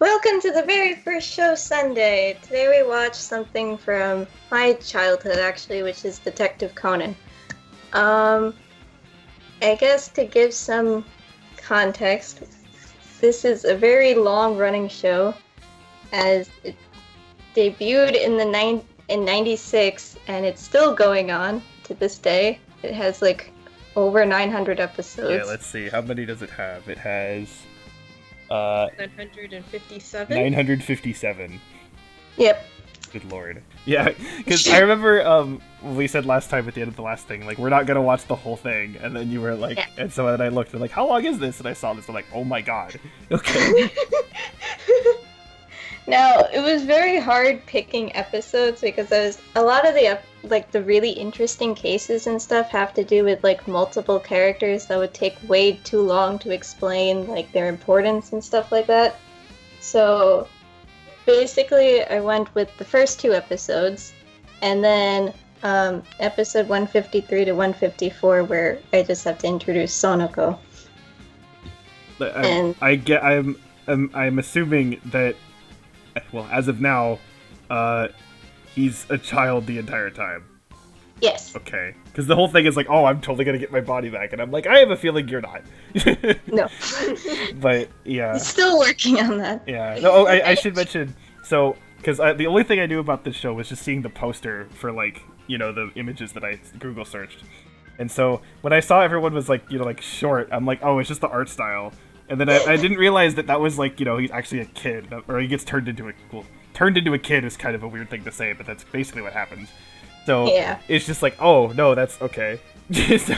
Welcome to the very first show Sunday. Today we watched something from my childhood, actually, which is Detective Conan. I guess to give some context, this is a very long-running show, as it debuted in '96, and it's still going on to this day. It has like over 900 episodes. Yeah, let's see. How many does it have? It has 957? 957. Yep. Good lord. Yeah, because I remember we said last time at the end of the last thing, like, we're not going to watch the whole thing, and then you were like, yeah. And so then I looked and like, how long is this? And I saw this, and I'm like, oh my god. Okay. Now, it was very hard picking episodes because a lot of the really interesting cases and stuff have to do with like multiple characters that would take way too long to explain like their importance and stuff like that. So basically I went with the first two episodes and then episode 153 to 154 where I just have to introduce Sonoko. I'm assuming that, well, as of now, he's a child the entire time. Yes. Okay. Because the whole thing is like, oh, I'm totally gonna get my body back, and I'm like, I have a feeling you're not. No. But, yeah. He's still working on that. Yeah. No, I should mention, so, because the only thing I knew about this show was just seeing the poster for, like, you know, the images that I Google searched. And so, when I saw everyone was, like, you know, like, short, I'm like, oh, it's just the art style. And then I didn't realize that was, like, you know, he's actually a kid, or he gets turned into a... Well, turned into a kid is kind of a weird thing to say, but that's basically what happens. So, yeah. It's just like, oh, no, that's okay. So...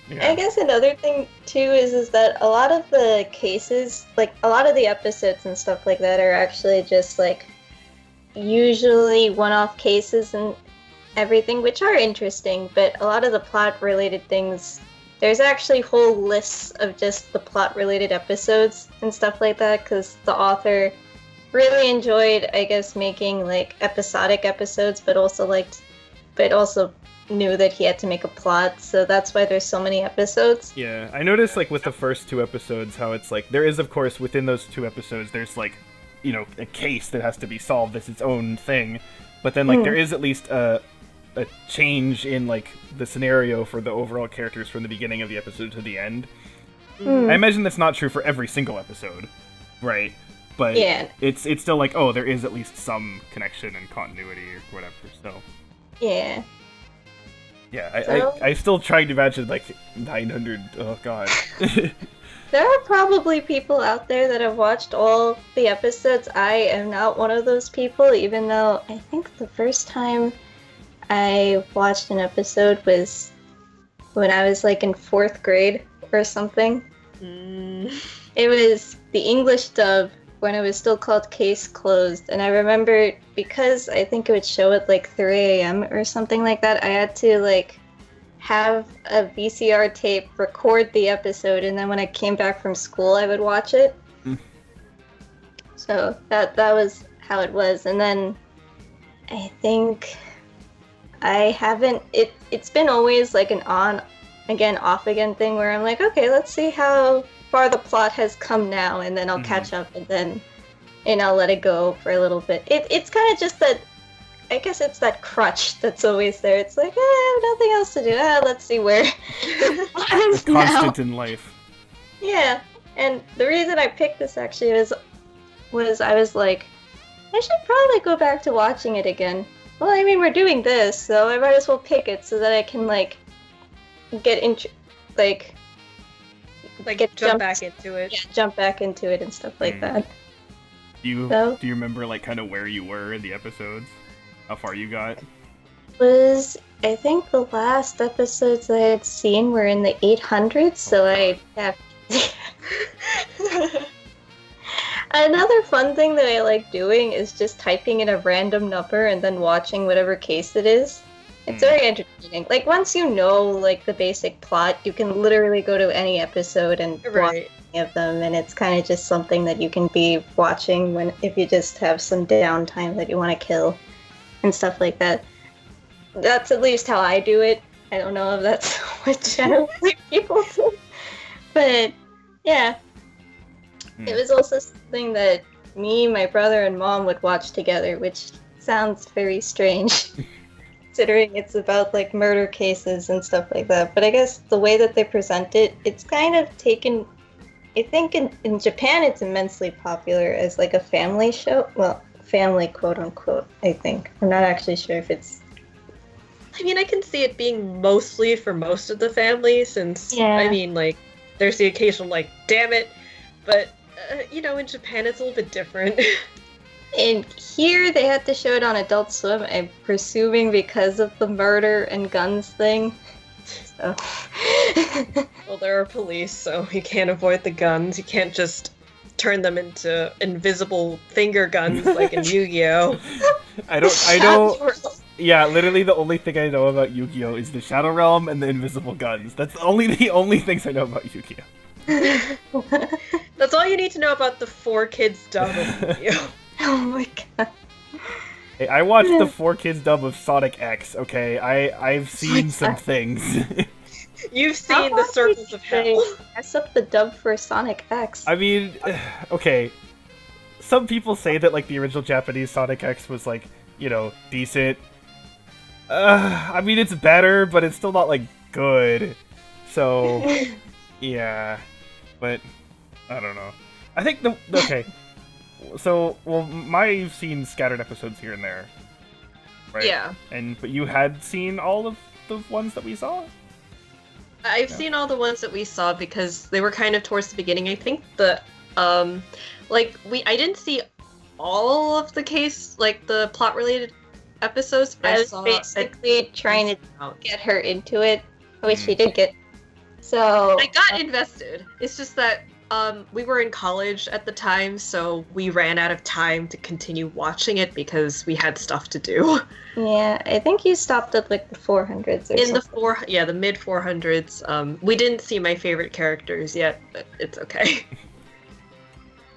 Yeah. I guess another thing, too, is that a lot of the cases, like, a lot of the episodes and stuff like that are actually just, like, usually one-off cases and everything, which are interesting, but a lot of the plot-related things... There's actually whole lists of just the plot-related episodes and stuff like that, because the author really enjoyed, I guess, making, like, episodic episodes, but also knew that he had to make a plot, so that's why there's so many episodes. Yeah, I noticed, like, with the first two episodes, how it's, like, there is, of course, within those two episodes, there's, like, you know, a case that has to be solved as its own thing, but then, like, there is at least a change in, like, the scenario for the overall characters from the beginning of the episode to the end. I imagine that's not true for every single episode, right? But yeah. It's still like, oh, there is at least some connection and continuity or whatever, so... Yeah. Yeah, I still trying to imagine, like, 900, oh god. There are probably people out there that have watched all the episodes. I am not one of those people, even though I think the first time I watched an episode was when I was like in 4th grade or something. It was the English dub when it was still called Case Closed, and I remember because I think it would show at like 3 a.m. or something like that, I had to like have a VCR tape record the episode, and then when I came back from school I would watch it. So that was how it was, and then I think I haven't, it's been always like an on again, off again thing where I'm like, okay, let's see how far the plot has come now, and then I'll catch up, and I'll let it go for a little bit. It's kind of just that, I guess it's that crutch that's always there. It's like, I have nothing else to do. Let's see where the plot is now. Constant in life. Yeah, and the reason I picked this actually was I was like, I should probably go back to watching it again. Well, I mean, we're doing this, so I might as well pick it so that I can, like, get into, like jump back into it. Yeah, jump back into it and stuff like that. Do you remember, like, kind of where you were in the episodes? How far you got? I think the last episodes I had seen were in the 800s, so I have... Another fun thing that I like doing is just typing in a random number and then watching whatever case it is. It's very entertaining. Like, once you know, like, the basic plot, you can literally go to any episode and watch any of them, and it's kind of just something that you can be watching if you just have some downtime that you want to kill and stuff like that. That's at least how I do it. I don't know if that's what generally people do. But, yeah. It was also something that me, my brother, and mom would watch together, which sounds very strange, considering it's about like murder cases and stuff like that. But I guess the way that they present it, it's kind of taken. I think in Japan it's immensely popular as like a family show. Well, family quote unquote, I think. I'm not actually sure if it's. I mean, I can see it being mostly for most of the family, since, Yeah. I mean, like, there's the occasional, like, damn it, but, you know, in Japan it's a little bit different. And here they had to show it on Adult Swim, I'm presuming because of the murder and guns thing. So. Well, there are police, so you can't avoid the guns. You can't just turn them into invisible finger guns like in Yu-Gi-Oh! I don't. Yeah, literally the only thing I know about Yu-Gi-Oh is the Shadow Realm and the invisible guns. That's the only things I know about Yu-Gi-Oh. That's all you need to know about the 4Kids dub of Yu-Gi-Oh! Oh my god. Hey, I watched the 4Kids dub of Sonic X. Okay, I've seen some things. You've seen the circles of hell. Mess up the dub for Sonic X. I mean, okay. Some people say that like the original Japanese Sonic X was like, you know, decent. I mean, it's better, but it's still not like good. So, yeah. But I don't know. I think okay. So, well, I've seen scattered episodes here and there, right? Yeah. But you had seen all of the ones that we saw? I've seen all the ones that we saw because they were kind of towards the beginning. I think I didn't see all of the the plot related episodes, but I was basically trying to get her into it, which she did get. So I got invested. It's just that we were in college at the time, so we ran out of time to continue watching it because we had stuff to do. Yeah, I think you stopped at like the 400s or In something. the mid 400s. We didn't see my favorite characters yet, but it's okay.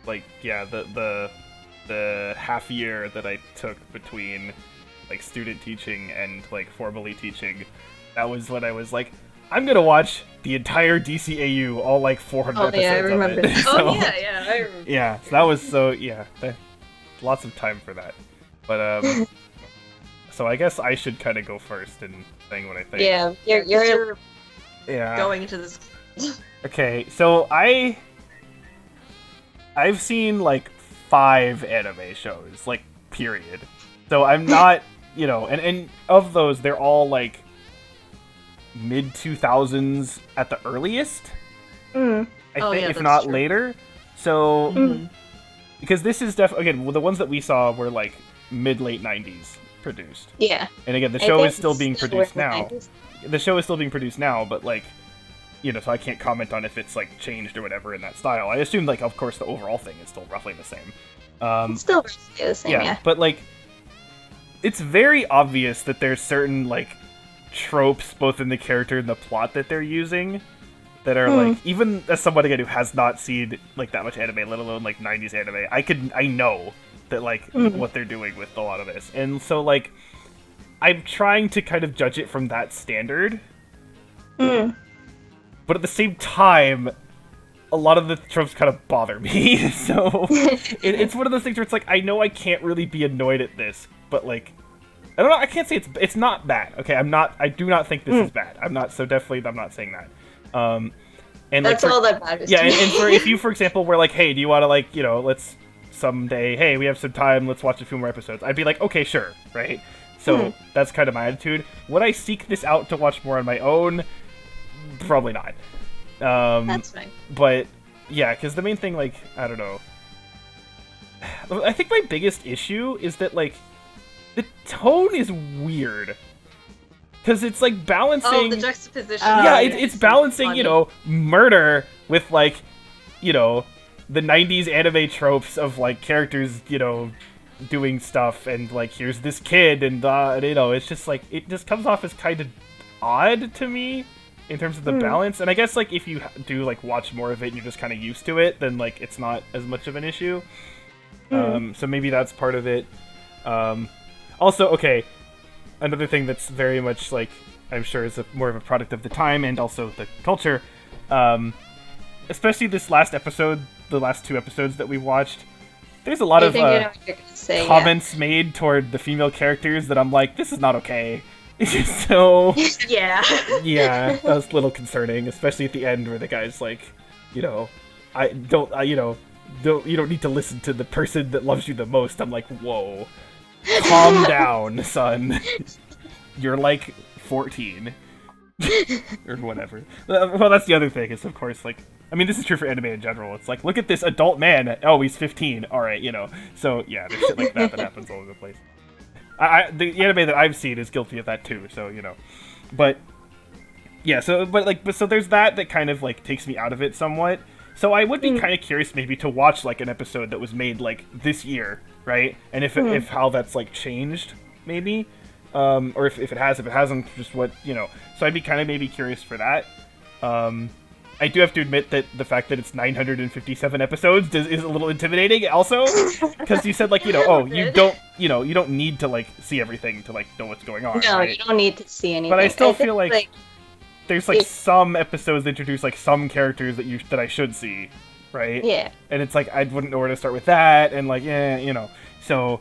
Like, yeah, the half year that I took between like student teaching and like formally teaching, that was when I was like, I'm gonna watch the entire DCAU, all like 400 episodes. Yeah, I remember of it. that. Oh yeah, I remember. Yeah, so that was lots of time for that. But so I guess I should kind of go first in saying what I think. Yeah, you're going into this. Okay, so I've seen like 5 anime shows, like period. So I'm not, you know, and of those they're all like mid 2000s at the earliest. I think, if not later. So because this is again, the ones that we saw were like mid late 90s produced. Yeah. And again, the show is still being produced now. The show is still being produced now, but like, you know, so I can't comment on if it's like changed or whatever in that style. I assume like, of course, the overall thing is still roughly the same. It's still roughly the same, yeah. But like, it's very obvious that there's certain like tropes both in the character and the plot that they're using that are like, even as someone again who has not seen like that much anime, let alone like 90s anime, I know that like what they're doing with a lot of this. And so like, I'm trying to kind of judge it from that standard. But at the same time, a lot of the tropes kind of bother me. So it's one of those things where it's like, I know I can't really be annoyed at this, but like, I don't know, I can't say it's not bad. Okay, I do not think this is bad. I'm not saying that. And that's like, all that matters. Yeah, and if you, for example, were like, hey, do you want to like, you know, let's someday, hey, we have some time, let's watch a few more episodes. I'd be like, okay, sure, right? So that's kind of my attitude. Would I seek this out to watch more on my own? Probably not. That's fine. But yeah, because the main thing, like, I don't know. I think my biggest issue is that like the tone is weird. Because it's like balancing. Oh, the juxtaposition. Yeah, it's balancing, funny. you know, murder with like, you know, the 90s anime tropes of like characters, you know, doing stuff, and like here's this kid, and you know, it's just like, it just comes off as kind of odd to me in terms of the balance. And I guess like if you do like watch more of it and you're just kind of used to it, then like it's not as much of an issue. So maybe that's part of it. Also, okay, another thing that's very much like, I'm sure is more of a product of the time and also the culture, especially this last episode the last 2 episodes that we watched, there's a lot I of think I know what you're gonna say, comments made toward the female characters that I'm like, this is not okay. So Yeah. yeah, that was a little concerning, especially at the end where the guy's like, you know, you don't need to listen to the person that loves you the most. I'm like, whoa, calm down, son. You're like 14 or whatever. Well, that's the other thing. Is of course like, I mean, this is true for anime in general. It's like, look at this adult man. Oh, he's 15. All right, you know. So yeah, there's shit like that happens all over the place. The anime that I've seen is guilty of that too, so you know. But yeah, so so there's that kind of like takes me out of it somewhat. So I would be kind of curious maybe to watch like an episode that was made like this year, right? And if how that's like changed maybe, or if it hasn't, just what, you know. So I'd be kind of maybe curious for that. I do have to admit that the fact that it's 957 episodes is a little intimidating also, because you said like, you know, oh, you don't need to like see everything to like know what's going on. No, right? you don't need to see anything. But I still feel think, like there's like some episodes that introduce like some characters that I should see, right? Yeah. And it's like I wouldn't know where to start with that, and like, yeah, you know. So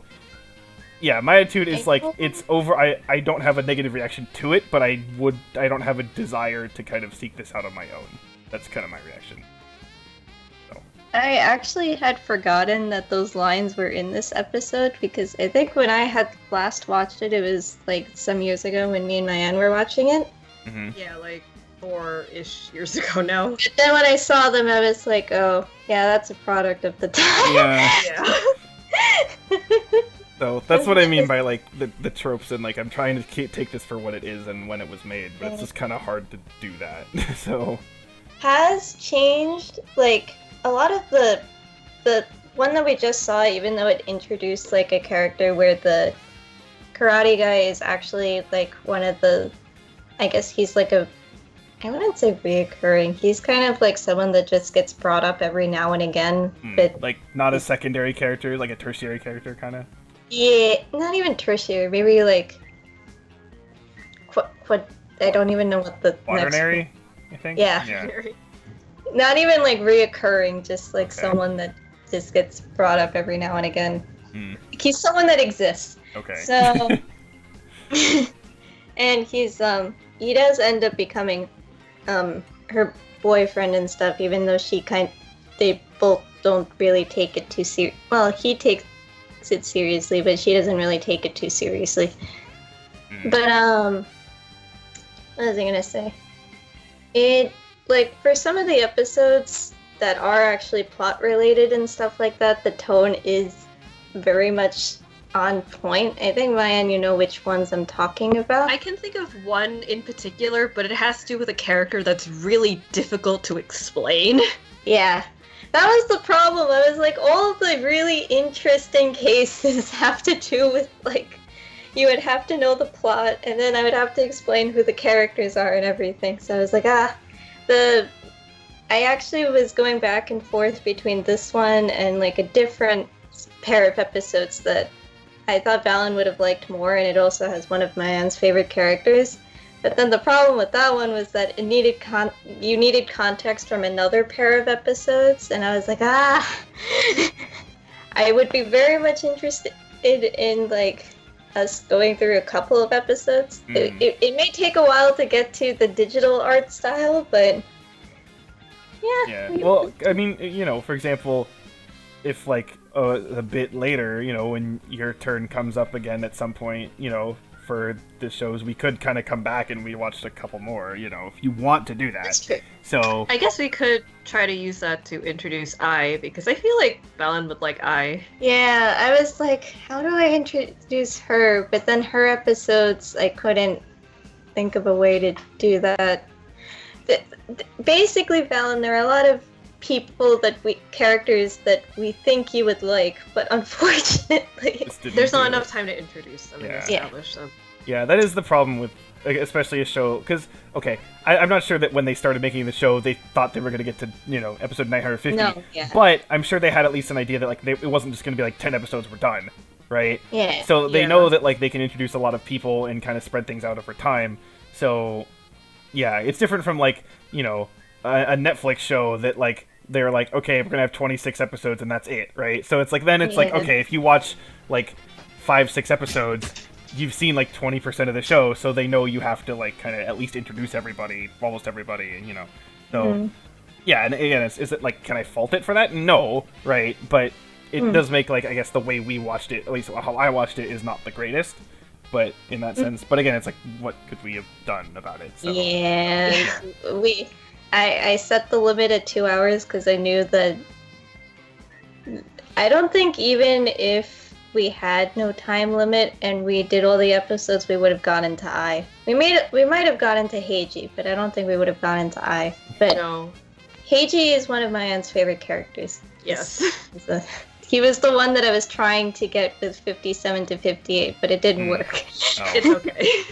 yeah, my attitude is like, it's over. I don't have a negative reaction to it, but I don't have a desire to kind of seek this out on my own. That's kind of my reaction. So. I actually had forgotten that those lines were in this episode, because I think when I had last watched it, it was like some years ago when me and Mayan were watching it. Mm-hmm. Yeah, like 4-ish years ago now. But then when I saw them, I was like, oh, yeah, that's a product of the time. Yeah. So that's what I mean by like the tropes, and like I'm trying to take this for what it is and when it was made, but it's just kind of hard to do that. So has changed, like a lot of the one that we just saw, even though it introduced like a character where the karate guy is actually like one of the, I guess he's like I wouldn't say reoccurring, he's kind of like someone that just gets brought up every now and again, but like not a secondary character, like a tertiary character kind of. Yeah, not even tertiary, maybe like what I don't even know what the quaternary, I think. Yeah. Not even like reoccurring, just like someone that just gets brought up every now and again. He's someone that exists. Okay. So, and he does end up becoming her boyfriend and stuff, even though they both don't really take it too serious. Well, he takes it seriously, but she doesn't really take it too seriously. But what was I gonna say? It, like, for some of the episodes that are actually plot related and stuff like that, the tone is very much on point. I think, Mayan, you know which ones I'm talking about. I can think of one in particular, but it has to do with a character that's really difficult to explain. Yeah. That was the problem. I was like, all of the really interesting cases have to do with, like, you would have to know the plot, and then I would have to explain who the characters are and everything. So I was like, I actually was going back and forth between this one and, like, a different pair of episodes that I thought Valen would have liked more, and it also has one of Mayan's favorite characters. But then the problem with that one was that it needed you needed context from another pair of episodes, and I was like, I would be very much interested in like us going through a couple of episodes. It may take a while to get to the digital art style, but yeah. Well, I mean, you know, for example, if like a bit later, you know, when your turn comes up again at some point, you know, for the shows, we could kind of come back and we watched a couple more, you know, if you want to do that. That's true. So I guess we could try to use that to introduce Ai, because I feel like Valen would like Ai. Yeah, I was like, how do I introduce her? But then her episodes, I couldn't think of a way to do that. Basically, Valen, there are a lot of characters that we think you would like, but unfortunately there's not enough time to introduce them and establish them. Yeah, that is the problem with, especially a show, because, okay, I'm not sure that when they started making the show, they thought they were going to get to, you know, episode 950, but I'm sure they had at least an idea that, like, it wasn't just going to be, like, 10 episodes were done, right? Yeah. So they know that, like, they can introduce a lot of people and kind of spread things out over time, so, yeah, it's different from, like, you know, a Netflix show that, like, they're like, okay, we're gonna have 26 episodes and that's it, right? So it's like, then it's like, Yeah. okay, if you watch like 5-6 episodes, you've seen like 20% of the show, so they know you have to like kind of at least introduce everybody, almost everybody, and so yeah. And again, is it like, can I fault it for that? No, right? But it does make, like, I guess the way we watched it, at least how I watched it, is not the greatest, but in that sense. But again, it's like, what could we have done about it? So, Yeah, I set the limit at 2 hours because I knew that I don't think even if we had no time limit and we did all the episodes, we would have gone into I. We might have gone into Heiji, but I don't think we would have gone into I. But No. Heiji is one of my aunt's favorite characters. Yes. He was the one that I was trying to get with 57 to 58, but it didn't work. Oh. It's okay.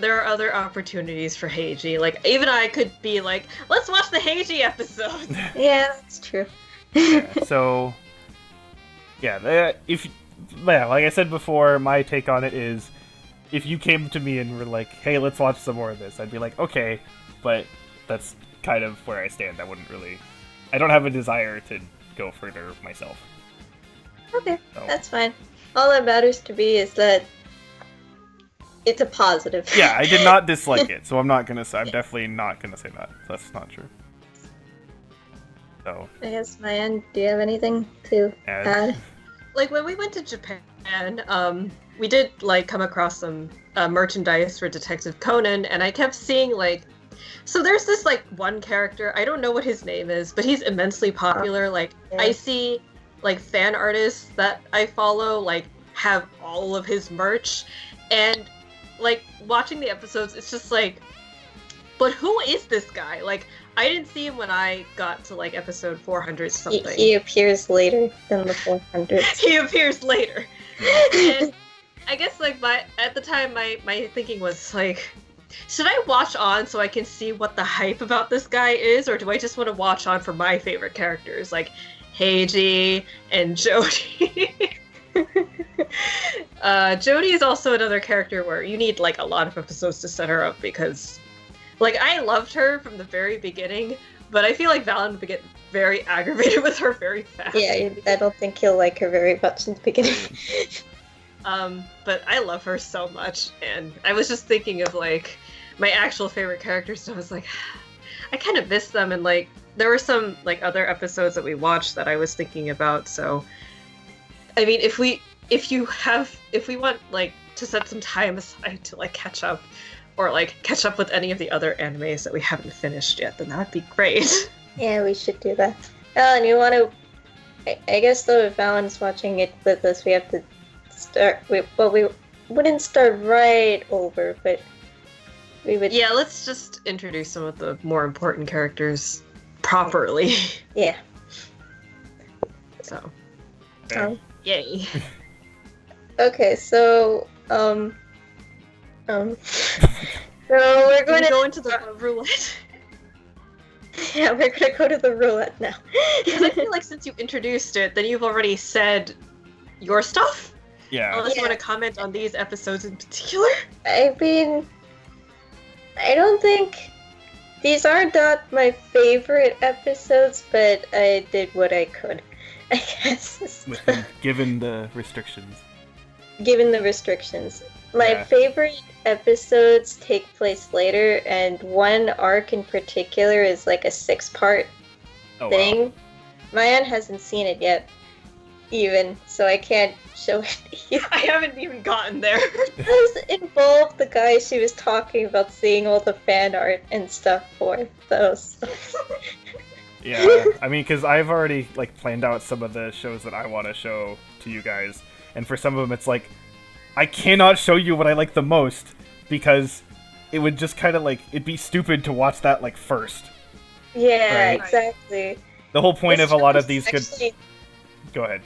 There are other opportunities for Heiji. Like, even I could be like, let's watch the Heiji episode. Yeah, that's true. yeah, so yeah, like I said before, my take on it is, if you came to me and were like, hey, let's watch some more of this, I'd be like, okay, but that's kind of where I stand. I don't have a desire to go further myself. Okay, So, that's fine. All that matters to me is that it's a positive. yeah, I did not dislike it, so I'm definitely not gonna say that. That's not true. So, I guess, Mayan, do you have anything to add? Like, when we went to Japan, we did, like, come across some merchandise for Detective Conan, and I kept seeing, like, so there's this, like, one character, I don't know what his name is, but he's immensely popular. Like, Yeah. I see, like, fan artists that I follow, like, have all of his merch, and, like, watching the episodes, it's just like, but who is this guy? Like, I didn't see him when I got to, like, episode 400 something. He appears later than the 400s. He appears later. And I guess, like, at the time, my thinking was, like, should I watch on so I can see what the hype about this guy is, or do I just want to watch on for my favorite characters, like Heiji and Jody? Jody is also another character where you need, like, a lot of episodes to set her up, because, like, I loved her from the very beginning, but I feel like Valen would get very aggravated with her very fast. Yeah, I don't think he'll like her very much in the beginning. But I love her so much, and I was just thinking of, like, my actual favorite characters, and I was like, I kind of miss them, and, like, there were some, like, other episodes that we watched that I was thinking about, so, I mean, if we want, like, to set some time aside to, like, catch up, or, like, catch up with any of the other animes that we haven't finished yet, then that would be great. Yeah, we should do that. Alan, you want to... I guess, though, if Alan's watching it with us, we have to start... we wouldn't start right over, but we would... Yeah, let's just introduce some of the more important characters properly. Yeah. So, okay. yay. Okay, so, so we're going Can we to go into the roulette? Yeah, we're gonna go to the roulette now. Because I feel like since you introduced it, then you've already said your stuff. Yeah. Unless you Yeah. want to comment on these episodes in particular. I mean, I don't think these are not my favorite episodes, but I did what I could, I guess. Given the restrictions. Given the restrictions. My Yeah. favorite episodes take place later, and one arc in particular is like a 6-part Oh, wow. thing. Mayan hasn't seen it yet, even, so I can't show it to you. I haven't even gotten there. It involved the guy she was talking about seeing all the fan art and stuff for those. Yeah, I mean, because I've already, like, planned out some of the shows that I want to show to you guys, and for some of them it's like, I cannot show you what I like the most, because it would just kind of, like, it'd be stupid to watch that, like, first. Yeah, Right. exactly. The whole point This of a lot of challenge these is good... actually- Go ahead.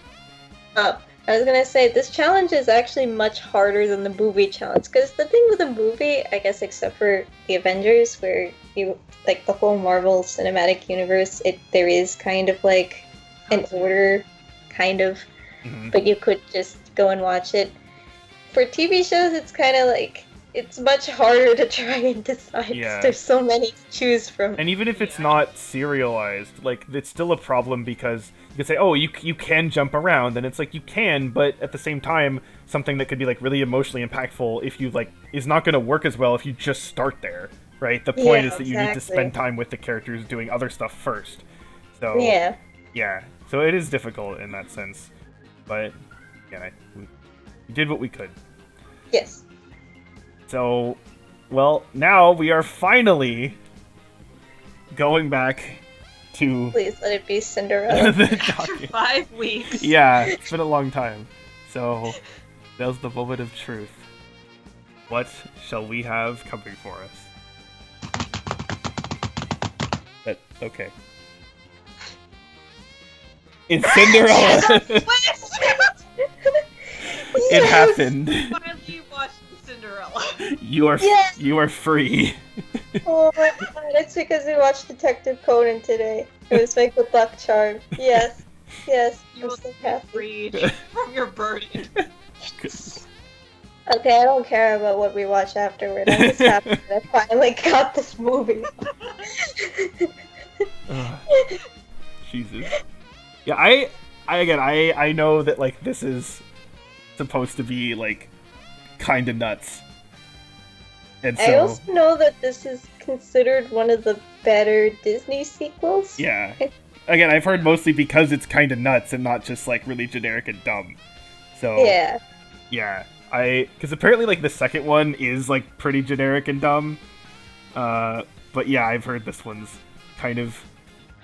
I was gonna say, this challenge is actually much harder than the movie challenge, because the thing with the movie, I guess except for the Avengers, where you, like, the whole Marvel Cinematic Universe, there is kind of, like, an order, kind of, Mhm. but you could just go and watch it. For TV shows, it's kind of like, it's much harder to try and decide 'cause Yeah. there's so many to choose from. And even if it's not serialized, like, it's still a problem because you can say, oh, you can jump around, and it's like, you can, but at the same time, something that could be, like, really emotionally impactful if you, like, is not going to work as well if you just start there, right? The point Yeah, is that you need to exactly. spend time with the characters doing other stuff first. So, Yeah. So it is difficult in that sense. But, yeah, we did what we could. Yes. So, well, now we are finally going back to Please let it be Cinderella. the After document. 5 weeks. Yeah, it's been a long time. So, that was the moment of truth. What shall we have coming for us? Okay. It's Cinderella! It happened. Finally watched Cinderella. You are Yes! you are free. Oh my god, it's because we watched Detective Conan today. It was my good luck charm. Yes. Yes. You I'm will so be happy. freed from your burden. Okay, I don't care about what we watch afterward. I'm just happy that I finally got this movie. Ugh. Jesus. Yeah, I know that, like, this is supposed to be, like, kind of nuts. And I so, also know that this is considered one of the better Disney sequels. yeah. Again, I've heard mostly because it's kind of nuts and not just, like, really generic and dumb. So, Yeah. yeah. Because apparently, like, the second one is, like, pretty generic and dumb. But yeah, I've heard this one's kind of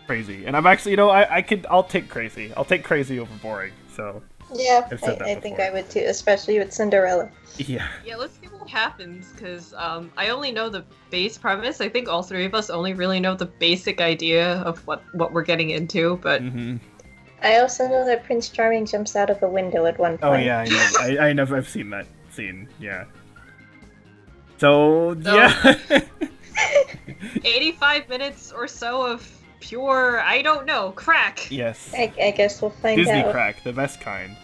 crazy. And I'm actually, I'll take crazy. I'll take crazy over boring, so. Yeah, I've said that I think before. I would too, especially with Cinderella. Yeah. Yeah, let's see what happens, because I only know the base premise. I think all three of us only really know the basic idea of what we're getting into, but Mm-hmm. I also know that Prince Charming jumps out of a window at one Oh point. yeah, I know. I've seen that scene. Yeah. So So- yeah. 85 minutes or so of pure, I don't know, crack. Yes. I guess we'll find Disney out. crack, the best kind.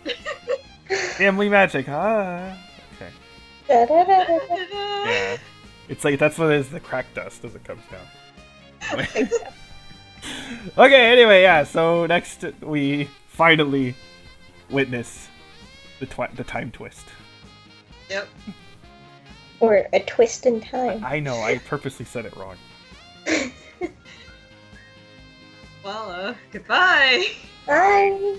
Family magic. Ah. Okay. Da-da-da-da-da. Yeah. It's like that's what it is. The crack dust as it comes down. Exactly. Okay. Anyway, yeah. So next we finally witness the time twist. Yep. Or a twist in time. I know. I purposely said it wrong. Well, goodbye. Bye!